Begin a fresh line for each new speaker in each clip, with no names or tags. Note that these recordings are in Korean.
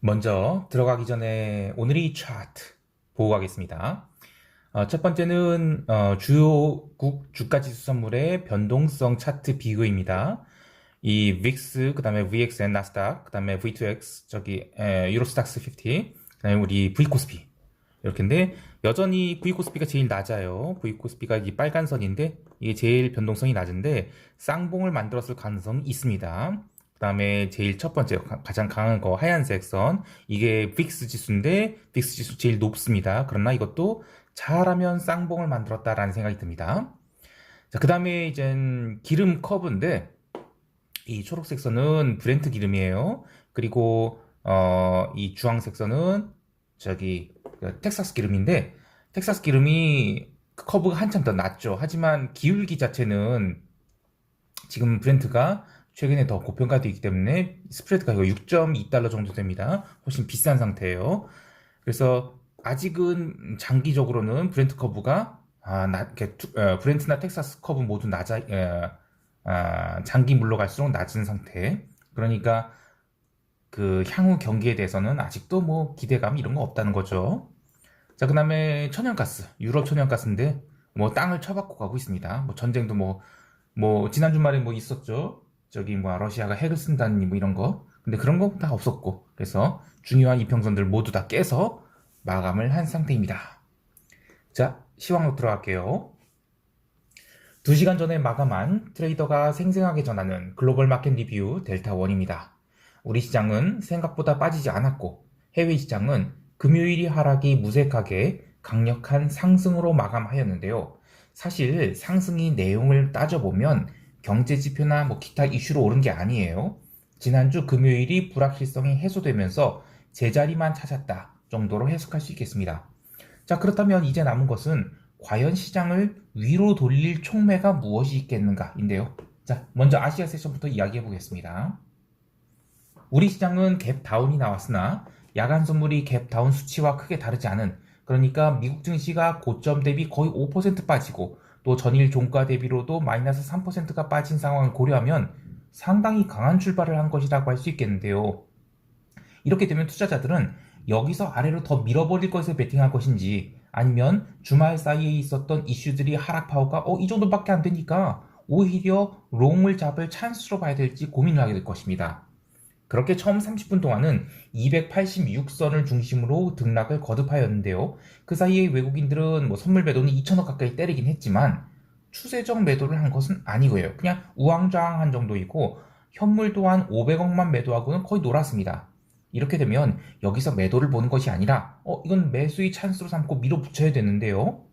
먼저 들어가기 전에 오늘의 차트 보고 가겠습니다. 첫 번째는 주요국 주가지수 선물의 변동성 차트 비교입니다. 이 VIX, 그 다음에 VXN, 나스닥, 그 다음에 V2X, 유로스탁스 50, 그 다음에 우리 V코스피. 이렇게인데, 여전히 V코스피가 제일 낮아요. V코스피가 이 빨간 선인데, 이게 제일 변동성이 낮은데, 쌍봉을 만들었을 가능성이 있습니다. 그 다음에 제일 첫 번째, 가장 강한 거, 하얀색 선. 이게 빅스 지수인데, 빅스 지수 제일 높습니다. 그러나 이것도 잘하면 쌍봉을 만들었다라는 생각이 듭니다. 자, 그 다음에 이젠 기름 커브인데, 이 초록색 선은 브렌트 기름이에요. 그리고, 이 주황색 선은 텍사스 기름인데, 텍사스 기름이 커브가 한참 더 낮죠. 하지만 기울기 자체는 지금 브렌트가 최근에 더 고평가되어 있기 때문에 스프레드가 6.2달러 정도 됩니다. 훨씬 비싼 상태예요. 그래서 아직은 장기적으로는 브렌트 커브가 브렌트나 텍사스 커브 모두 장기 물러갈수록 낮은 상태. 그러니까 그 향후 경기에 대해서는 아직도 뭐 기대감 이런 거 없다는 거죠. 자, 그 다음에 천연가스, 유럽 천연가스인데 뭐 땅을 쳐박고 가고 있습니다. 뭐 전쟁도 지난 주말에 뭐 있었죠. 러시아가 핵을 쓴다니 뭐 이런 거. 근데 그런 거 다 없었고. 그래서 중요한 이평선들 모두 다 깨서 마감을 한 상태입니다. 자, 시황으로 들어갈게요. 2시간 전에 마감한 트레이더가 생생하게 전하는 글로벌 마켓 리뷰 델타1입니다. 우리 시장은 생각보다 빠지지 않았고 해외 시장은 금요일이 하락이 무색하게 강력한 상승으로 마감하였는데요. 사실 상승이 내용을 따져보면 경제 지표나 기타 이슈로 오른 게 아니에요. 지난주 금요일이 불확실성이 해소되면서 제자리만 찾았다 정도로 해석할 수 있겠습니다. 자, 그렇다면 이제 남은 것은 과연 시장을 위로 돌릴 촉매가 무엇이 있겠는가인데요. 자, 먼저 아시아 세션부터 이야기해 보겠습니다. 우리 시장은 갭 다운이 나왔으나 야간 선물이 갭 다운 수치와 크게 다르지 않은, 그러니까 미국 증시가 고점 대비 거의 5% 빠지고 또 전일 종가 대비로도 마이너스 3%가 빠진 상황을 고려하면 상당히 강한 출발을 한 것이라고 할 수 있겠는데요. 이렇게 되면 투자자들은 여기서 아래로 더 밀어버릴 것에 베팅할 것인지, 아니면 주말 사이에 있었던 이슈들이 하락 파워가 이 정도밖에 안 되니까 오히려 롱을 잡을 찬스로 봐야 될지 고민을 하게 될 것입니다. 그렇게 처음 30분 동안은 286선을 중심으로 등락을 거듭하였는데요. 그 사이에 외국인들은 선물 매도는 2천억 가까이 때리긴 했지만 추세적 매도를 한 것은 아니고요. 그냥 우왕좌왕한 정도이고 현물 또한 500억만 매도하고는 거의 놀았습니다. 이렇게 되면 여기서 매도를 보는 것이 아니라 이건 매수의 찬스로 삼고 밀어붙여야 되는데요.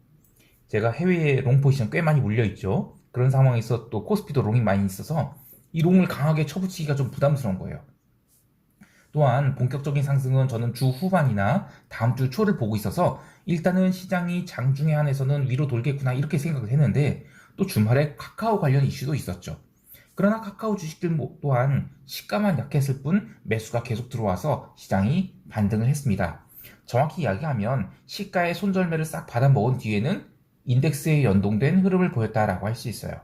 제가 해외에 롱 포지션 꽤 많이 물려있죠. 그런 상황에서 또 코스피도 롱이 많이 있어서 이 롱을 강하게 쳐붙이기가 좀 부담스러운 거예요. 또한 본격적인 상승은 저는 주 후반이나 다음 주 초를 보고 있어서 일단은 시장이 장중에 한해서는 위로 돌겠구나 이렇게 생각을 했는데, 또 주말에 카카오 관련 이슈도 있었죠. 그러나 카카오 주식들 또한 시가만 약했을 뿐 매수가 계속 들어와서 시장이 반등을 했습니다. 정확히 이야기하면 시가의 손절매를 싹 받아먹은 뒤에는 인덱스에 연동된 흐름을 보였다라고 할 수 있어요.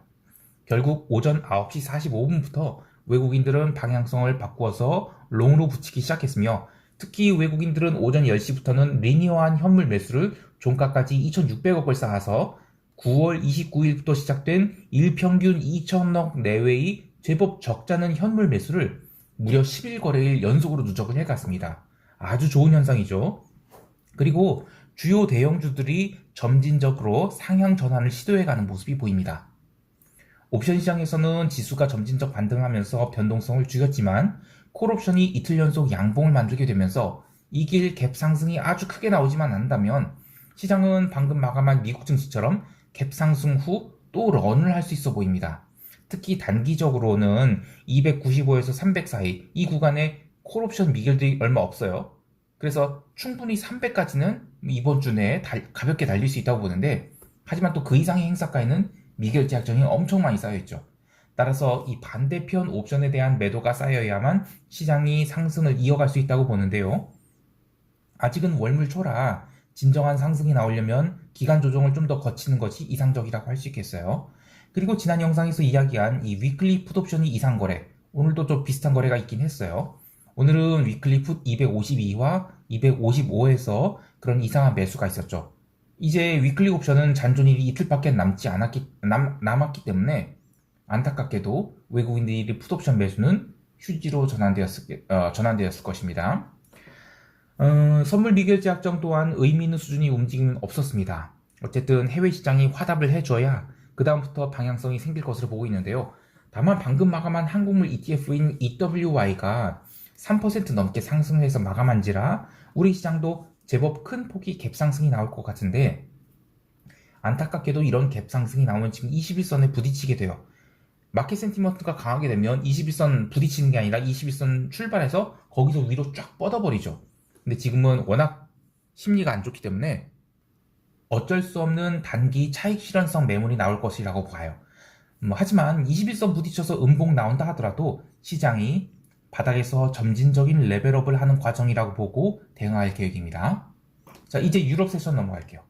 결국 오전 9시 45분부터 외국인들은 방향성을 바꾸어서 롱으로 붙이기 시작했으며, 특히 외국인들은 오전 10시부터는 리니어한 현물 매수를 종가까지 2,600억을 쌓아서 9월 29일부터 시작된 일평균 2천억 내외의 제법 적잖은 현물 매수를 무려 10일 거래일 연속으로 누적을 해갔습니다. 아주 좋은 현상이죠. 그리고 주요 대형주들이 점진적으로 상향 전환을 시도해가는 모습이 보입니다. 옵션 시장에서는 지수가 점진적 반등하면서 변동성을 죽였지만 콜옵션이 이틀 연속 양봉을 만들게 되면서 이길 갭 상승이 아주 크게 나오지만 않는다면 시장은 방금 마감한 미국 증시처럼 갭 상승 후 또 런을 할 수 있어 보입니다. 특히 단기적으로는 295에서 300 사이 이 구간에 콜옵션 미결들이 얼마 없어요. 그래서 충분히 300까지는 이번 주 내에 가볍게 달릴 수 있다고 보는데, 하지만 또 그 이상의 행사가에는 미결제 약정이 엄청 많이 쌓여있죠. 따라서 이 반대편 옵션에 대한 매도가 쌓여야만 시장이 상승을 이어갈 수 있다고 보는데요. 아직은 월물 초라 진정한 상승이 나오려면 기간 조정을 좀 더 거치는 것이 이상적이라고 할 수 있겠어요. 그리고 지난 영상에서 이야기한 이 위클리 풋옵션이 이상 거래, 오늘도 좀 비슷한 거래가 있긴 했어요. 오늘은 위클리 풋 252와 255에서 그런 이상한 매수가 있었죠. 이제 위클리 옵션은 잔존일이 이틀밖에 남았기 때문에 안타깝게도 외국인들이 풋옵션 매수는 휴지로 전환되었을 것입니다. 선물 미결제 약정 또한 의미 있는 수준의 움직임은 없었습니다. 어쨌든 해외 시장이 화답을 해줘야 그 다음부터 방향성이 생길 것으로 보고 있는데요. 다만 방금 마감한 한국물 ETF인 EWY가 3% 넘게 상승해서 마감한지라 우리 시장도 제법 큰 폭의 갭상승이 나올 것 같은데, 안타깝게도 이런 갭상승이 나오면 지금 21선에 부딪히게 돼요. 마켓 센티먼트가 강하게 되면 21선 부딪히는 게 아니라 21선 출발해서 거기서 위로 쫙 뻗어버리죠. 근데 지금은 워낙 심리가 안 좋기 때문에 어쩔 수 없는 단기 차익 실현성 매물이 나올 것이라고 봐요. 하지만 21선 부딪혀서 음봉 나온다 하더라도 시장이 바닥에서 점진적인 레벨업을 하는 과정이라고 보고 대응할 계획입니다. 자, 이제 유럽 세션 넘어갈게요.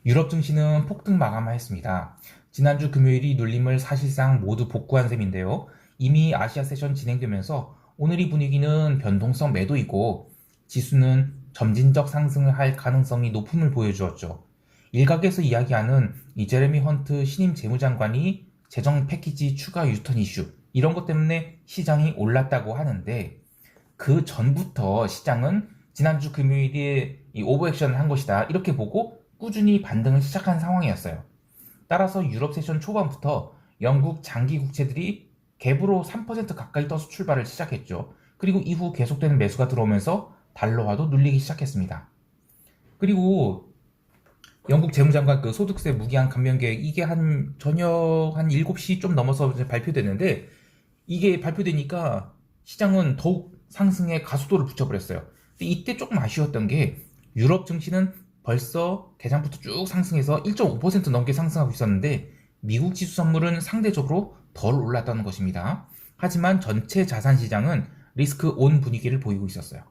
유럽 증시는 폭등 마감하였습니다. 지난주 금요일이 눌림을 사실상 모두 복구한 셈인데요. 이미 아시아 세션 진행되면서 오늘 이 분위기는 변동성 매도이고 지수는 점진적 상승을 할 가능성이 높음을 보여주었죠. 일각에서 이야기하는 이 제레미 헌트 신임 재무장관이 재정 패키지 추가 유턴 이슈 이런 것 때문에 시장이 올랐다고 하는데, 그 전부터 시장은 지난주 금요일에 이 오버액션을 한 것이다 이렇게 보고 꾸준히 반등을 시작한 상황이었어요. 따라서 유럽 세션 초반부터 영국 장기 국채들이 갭으로 3% 가까이 떠서 출발을 시작했죠. 그리고 이후 계속되는 매수가 들어오면서 달러화도 눌리기 시작했습니다. 그리고 영국 재무장관 그 소득세 무기한 감면 계획, 이게 저녁 한 7시 좀 넘어서 발표됐는데, 이게 발표되니까 시장은 더욱 상승에 가속도를 붙여버렸어요. 근데 이때 조금 아쉬웠던 게 유럽 증시는 벌써 개장부터 쭉 상승해서 1.5% 넘게 상승하고 있었는데 미국 지수 선물은 상대적으로 덜 올랐다는 것입니다. 하지만 전체 자산 시장은 리스크 온 분위기를 보이고 있었어요.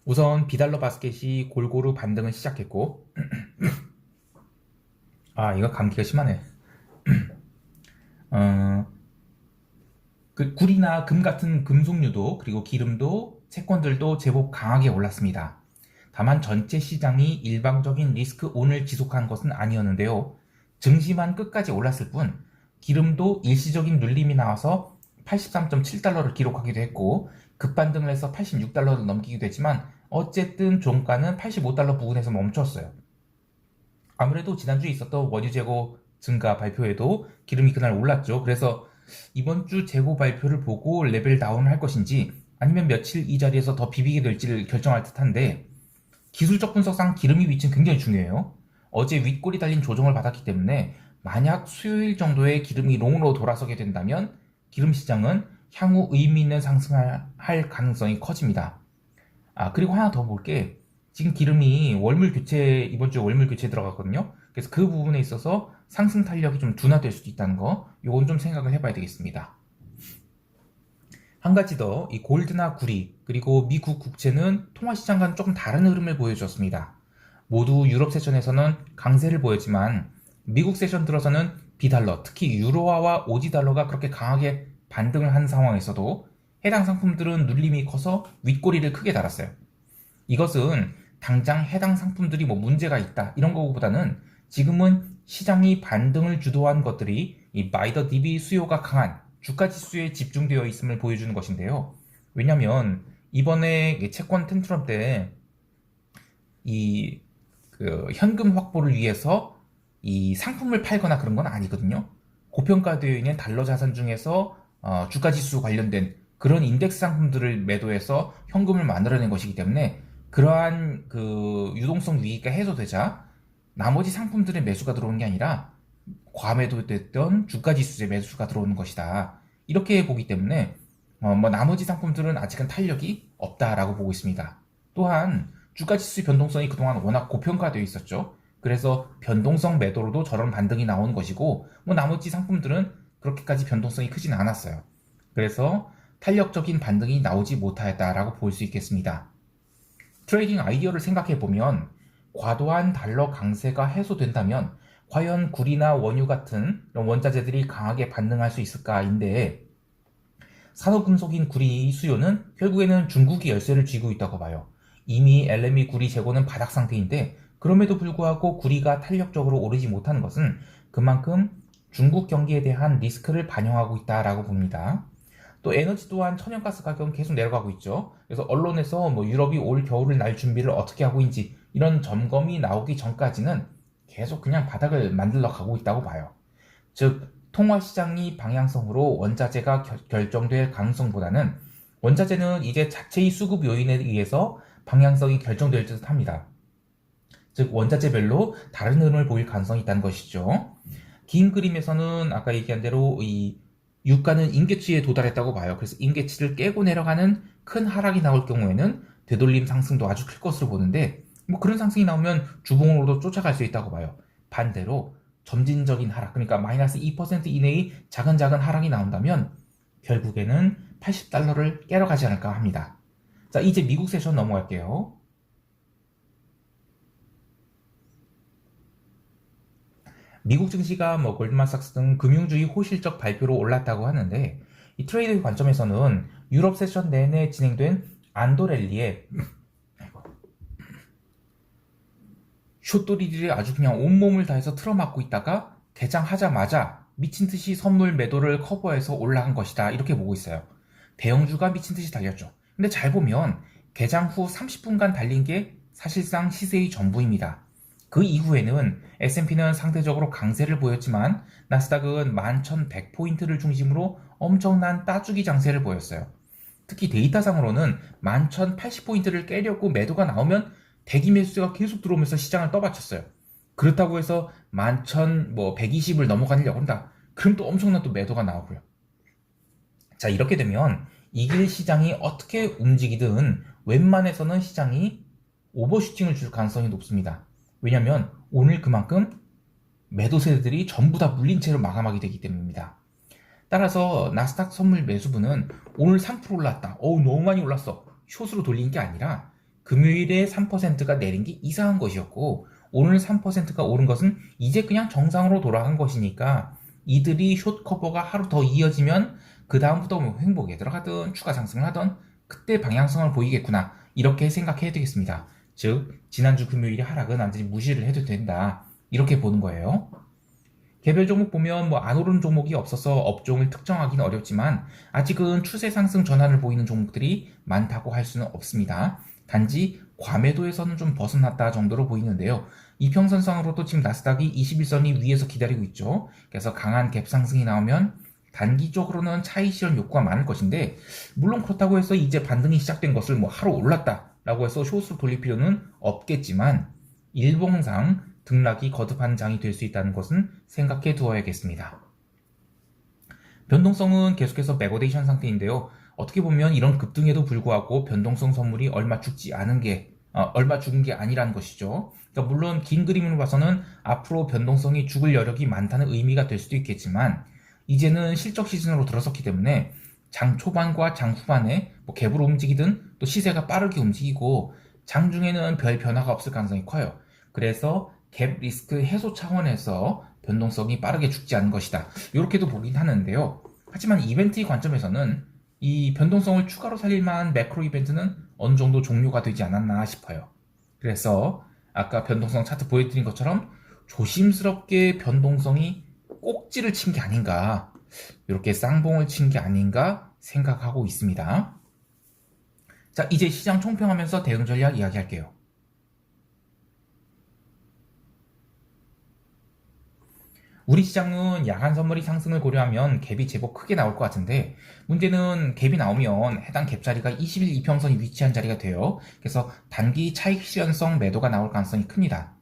우선 비달러 바스켓이 골고루 반등을 시작했고 이거 감기가 심하네. 그 구리나 금 같은 금속류도 그리고 기름도 채권들도 제법 강하게 올랐습니다. 다만 전체 시장이 일방적인 리스크 온을 지속한 것은 아니었는데요. 증시만 끝까지 올랐을 뿐 기름도 일시적인 눌림이 나와서 83.7달러를 기록하기도 했고 급반등을 해서 86달러를 넘기기도 했지만 어쨌든 종가는 85달러 부근에서 멈췄어요. 아무래도 지난주에 있었던 원유 재고 증가 발표에도 기름이 그날 올랐죠. 그래서 이번 주 재고 발표를 보고 레벨 다운을 할 것인지 아니면 며칠 이 자리에서 더 비비게 될지를 결정할 듯한데, 기술적 분석상 기름의 위치는 굉장히 중요해요. 어제 윗골이 달린 조정을 받았기 때문에 만약 수요일 정도에 기름이 롱으로 돌아서게 된다면 기름 시장은 향후 의미 있는 상승을 할 가능성이 커집니다. 그리고 하나 더 볼게. 지금 기름이 이번 주에 월물 교체 들어갔거든요. 그래서 그 부분에 있어서 상승 탄력이 좀 둔화될 수도 있다는 거, 요건 좀 생각을 해봐야 되겠습니다. 한 가지 더, 이 골드나 구리 그리고 미국 국채는 통화시장과는 조금 다른 흐름을 보여줬습니다. 모두 유럽 세션에서는 강세를 보였지만 미국 세션 들어서는 비달러, 특히 유로화와 오지 달러가 그렇게 강하게 반등을 한 상황에서도 해당 상품들은 눌림이 커서 윗꼬리를 크게 달았어요. 이것은 당장 해당 상품들이 문제가 있다 이런 거보다는 지금은 시장이 반등을 주도한 것들이 이 바이 더 딥이 수요가 강한 주가 지수에 집중되어 있음을 보여주는 것인데요. 왜냐면 이번에 채권 텐트럼 때 이 현금 확보를 위해서 이 상품을 팔거나 그런 건 아니거든요. 고평가되어 있는 달러 자산 중에서 주가 지수 관련된 그런 인덱스 상품들을 매도해서 현금을 만들어낸 것이기 때문에 그러한 유동성 위기가 해소되자 나머지 상품들의 매수가 들어오는 게 아니라 과매도됐던 주가 지수의 매수가 들어오는 것이다. 이렇게 보기 때문에 나머지 상품들은 아직은 탄력이 없다라고 보고 있습니다. 또한 주가 지수의 변동성이 그동안 워낙 고평가되어 있었죠. 그래서 변동성 매도로도 저런 반등이 나온 것이고 나머지 상품들은 그렇게까지 변동성이 크진 않았어요. 그래서 탄력적인 반등이 나오지 못하였다라고 볼 수 있겠습니다. 트레이딩 아이디어를 생각해 보면 과도한 달러 강세가 해소된다면 과연 구리나 원유 같은 이런 원자재들이 강하게 반응할 수 있을까인데 산업금속인 구리 수요는 결국에는 중국이 열쇠를 쥐고 있다고 봐요. 이미 LME 구리 재고는 바닥 상태인데 그럼에도 불구하고 구리가 탄력적으로 오르지 못하는 것은 그만큼 중국 경기에 대한 리스크를 반영하고 있다라고 봅니다. 또 에너지 또한 천연가스 가격은 계속 내려가고 있죠. 그래서 언론에서 뭐 유럽이 올 겨울을 날 준비를 어떻게 하고 있는지 이런 점검이 나오기 전까지는 계속 그냥 바닥을 만들러 가고 있다고 봐요. 즉 통화시장이 방향성으로 원자재가 결정될 가능성보다는 원자재는 이제 자체의 수급 요인에 의해서 방향성이 결정될 듯 합니다. 즉 원자재별로 다른 흐름을 보일 가능성이 있다는 것이죠. 긴 그림에서는 아까 얘기한 대로 이 유가는 임계치에 도달했다고 봐요. 그래서 임계치를 깨고 내려가는 큰 하락이 나올 경우에는 되돌림 상승도 아주 클 것으로 보는데 뭐 그런 상승이 나오면 주봉으로도 쫓아갈 수 있다고 봐요. 반대로 점진적인 하락, 그러니까 마이너스 2% 이내의 작은 하락이 나온다면 결국에는 80달러를 깨러 가지 않을까 합니다. 자, 이제 미국 세션 넘어갈게요. 미국 증시가 뭐 골드만삭스 등 금융주의 호실적 발표로 올랐다고 하는데 이 트레이드의 관점에서는 유럽 세션 내내 진행된 안도랠리에 숏돌이들이 아주 그냥 온몸을 다해서 틀어막고 있다가 개장하자마자 미친듯이 선물 매도를 커버해서 올라간 것이다 이렇게 보고 있어요. 대형주가 미친듯이 달렸죠. 근데 잘 보면 개장 후 30분간 달린 게 사실상 시세의 전부입니다. 그 이후에는 S&P는 상대적으로 강세를 보였지만 나스닥은 11,100포인트를 중심으로 엄청난 따주기 장세를 보였어요. 특히 데이터상으로는 11,080포인트를 깨려고 매도가 나오면 대기 매수세가 계속 들어오면서 시장을 떠받쳤어요. 그렇다고 해서 11,120을 넘어가려고 한다. 그럼 또 엄청난 또 매도가 나오고요. 자, 이렇게 되면 이길 시장이 어떻게 움직이든 웬만해서는 시장이 오버슈팅을 줄 가능성이 높습니다. 왜냐면 오늘 그만큼 매도세들이 전부 다 물린 채로 마감하게 되기 때문입니다. 따라서 나스닥 선물 매수분은 오늘 3% 올랐다. 너무 많이 올랐어. 숏으로 돌린 게 아니라 금요일에 3%가 내린 게 이상한 것이었고 오늘 3%가 오른 것은 이제 그냥 정상으로 돌아간 것이니까 이들이 숏 커버가 하루 더 이어지면 그 다음부터 뭐 횡보에 들어가든 추가 상승을 하든 그때 방향성을 보이겠구나 이렇게 생각해야 되겠습니다. 즉 지난주 금요일에 하락은 완전히 무시를 해도 된다 이렇게 보는 거예요. 개별 종목 보면 뭐 안 오르는 종목이 없어서 업종을 특정하기는 어렵지만 아직은 추세 상승 전환을 보이는 종목들이 많다고 할 수는 없습니다. 단지 과매도에서는 좀 벗어났다 정도로 보이는데요. 이평선상으로도 지금 나스닥이 21선이 위에서 기다리고 있죠. 그래서 강한 갭 상승이 나오면 단기적으로는 차익 실현 욕구가 많을 것인데 물론 그렇다고 해서 이제 반등이 시작된 것을 뭐 하루 올랐다라고 해서 숏으로 돌릴 필요는 없겠지만 일봉상 등락이 거듭한 장이 될 수 있다는 것은 생각해 두어야겠습니다. 변동성은 계속해서 백오데이션 상태인데요. 어떻게 보면 이런 급등에도 불구하고 변동성 선물이 얼마 죽은 게 아니라는 것이죠. 그러니까 물론 긴 그림으로 봐서는 앞으로 변동성이 죽을 여력이 많다는 의미가 될 수도 있겠지만 이제는 실적 시즌으로 들어섰기 때문에 장 초반과 장 후반에 뭐 갭으로 움직이든 또 시세가 빠르게 움직이고 장 중에는 별 변화가 없을 가능성이 커요. 그래서 갭 리스크 해소 차원에서 변동성이 빠르게 죽지 않은 것이다. 이렇게도 보긴 하는데요. 하지만 이벤트의 관점에서는 이 변동성을 추가로 살릴 만한 매크로 이벤트는 어느 정도 종료가 되지 않았나 싶어요. 그래서 아까 변동성 차트 보여드린 것처럼 조심스럽게 변동성이 꼭지를 친 게 아닌가, 이렇게 쌍봉을 친 게 아닌가 생각하고 있습니다. 자, 이제 시장 총평하면서 대응 전략 이야기할게요. 우리 시장은 야간 선물이 상승을 고려하면 갭이 제법 크게 나올 것 같은데 문제는 갭이 나오면 해당 갭 자리가 20일 이평선이 위치한 자리가 돼요. 그래서 단기 차익 실현성 매도가 나올 가능성이 큽니다.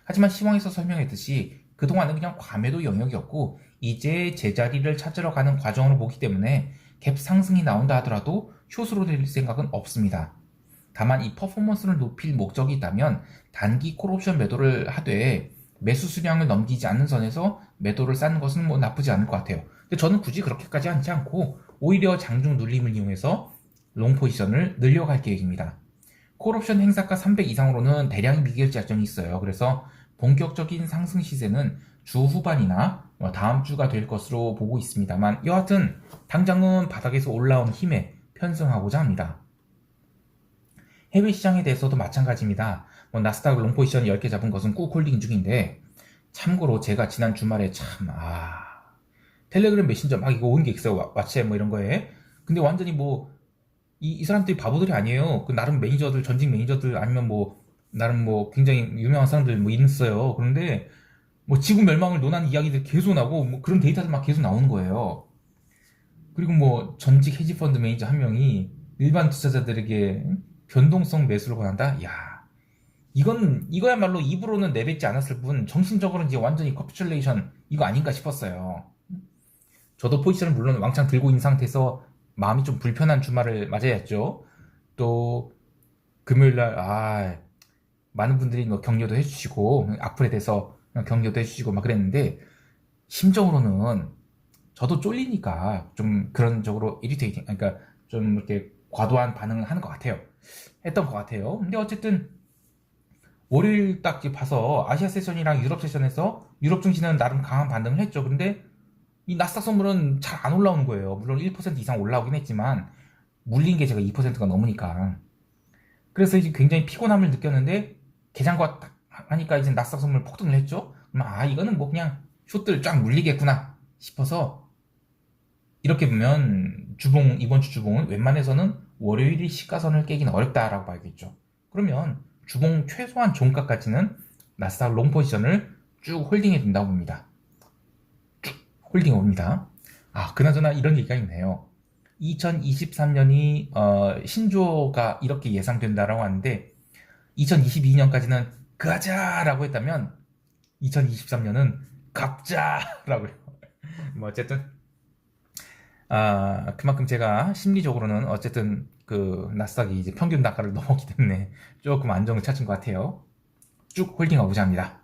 하지만 시황에서 설명했듯이 그동안은 그냥 과매도 영역이었고 이제 제자리를 찾으러 가는 과정으로 보기 때문에 갭 상승이 나온다 하더라도 숏으로 될 생각은 없습니다. 다만 이 퍼포먼스를 높일 목적이 있다면 단기 콜옵션 매도를 하되 매수 수량을 넘기지 않는 선에서 매도를 쌓는 것은 뭐 나쁘지 않을 것 같아요. 근데 저는 굳이 그렇게까지 하지 않고 오히려 장중 눌림을 이용해서 롱 포지션을 늘려갈 계획입니다. 콜옵션 행사가 300 이상으로는 대량의 미결 자정이 있어요. 그래서 본격적인 상승 시세는 주 후반이나 다음 주가 될 것으로 보고 있습니다만 여하튼 당장은 바닥에서 올라온 힘에 편승하고자 합니다. 해외 시장에 대해서도 마찬가지입니다. 나스닥 롱포지션 10개 잡은 것은 꾹 홀딩 중인데 참고로 제가 지난 주말에 텔레그램 메신저 막 이거 온 게 있어요. 왓츠앱 뭐 이런 거에. 근데 완전히 뭐 이 사람들이 바보들이 아니에요. 그 나름 매니저들, 전직 매니저들 아니면 뭐 나름 뭐 굉장히 유명한 사람들 뭐 있어요. 그런데 뭐 지구 멸망을 논하는 이야기들 계속 나오고 뭐 그런 데이터들 막 계속 나오는 거예요. 그리고 뭐 전직 헤지펀드 매니저 한 명이 일반 투자자들에게 변동성 매수를 권한다? 야, 이거야말로 입으로는 내뱉지 않았을 뿐 정신적으로는 이제 완전히 커피큘레이션 이거 아닌가 싶었어요. 저도 포지션을 물론 왕창 들고 있는 상태에서 마음이 좀 불편한 주말을 맞아야 했죠. 또 금요일날 많은 분들이 뭐 격려도 해주시고 악플에 대해서 격려도 해주시고 막 그랬는데 심적으로는 저도 쫄리니까 좀 그런 쪽으로 이리테이팅, 그러니까 좀 이렇게 과도한 반응을 하는 것 같아요. 했던 것 같아요. 근데 어쨌든 월요일 딱 봐서 아시아 세션이랑 유럽 세션에서 유럽 증시는 나름 강한 반등을 했죠. 근데 이 나스닥 선물은 잘 안 올라오는 거예요. 물론 1% 이상 올라오긴 했지만 물린 게 제가 2%가 넘으니까. 그래서 이제 굉장히 피곤함을 느꼈는데 개장과 하니까 이제 나스닥 선물 폭등을 했죠. 이거는 뭐 그냥 숏들 쫙 물리겠구나 싶어서 이렇게 보면 이번 주 주봉은 웬만해서는 월요일이 시가선을 깨기는 어렵다라고 봐야겠죠. 그러면 주봉 최소한 종가까지는 나스닥 롱 포지션을 쭉 홀딩해 둔다고 봅니다. 쭉 홀딩 옵니다. 그나저나 이런 얘기가 있네요. 2023년이 신조가 이렇게 예상된다라고 하는데 2022년까지는 가자라고 했다면 2023년은 갑자라고요. 뭐 어쨌든 그만큼 제가 심리적으로는 어쨌든 그 나스닥이 이제 평균 단가를 넘었기 때문에 조금 안정을 찾은 것 같아요. 쭉 홀딩하고자 합니다.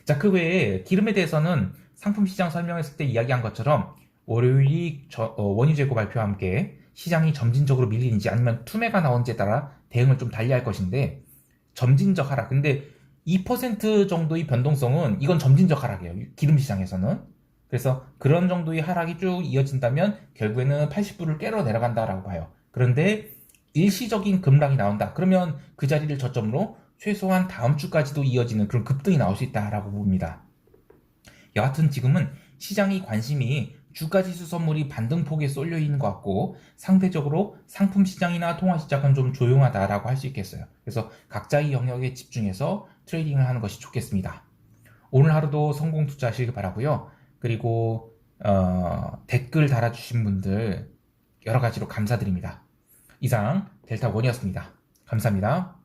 자, 그 외에 기름에 대해서는 상품 시장 설명했을 때 이야기한 것처럼 월요일이 원유 재고 발표와 함께 시장이 점진적으로 밀리는지 아니면 투매가 나오는지에 따라 대응을 좀 달리할 것인데 점진적 하락. 근데 2% 정도의 변동성은 이건 점진적 하락이에요. 기름 시장에서는. 그래서 그런 정도의 하락이 쭉 이어진다면 결국에는 80불을 깨러 내려간다라고 봐요. 그런데 일시적인 급락이 나온다. 그러면 그 자리를 저점으로 최소한 다음 주까지도 이어지는 그런 급등이 나올 수 있다라고 봅니다. 여하튼 지금은 시장의 관심이 주가지수 선물이 반등폭에 쏠려 있는 것 같고 상대적으로 상품 시장이나 통화 시장은 좀 조용하다라고 할 수 있겠어요. 그래서 각자의 영역에 집중해서 트레이딩을 하는 것이 좋겠습니다. 오늘 하루도 성공 투자하시길 바라고요. 그리고 댓글 달아주신 분들 여러 가지로 감사드립니다. 이상 델타원이었습니다. 감사합니다.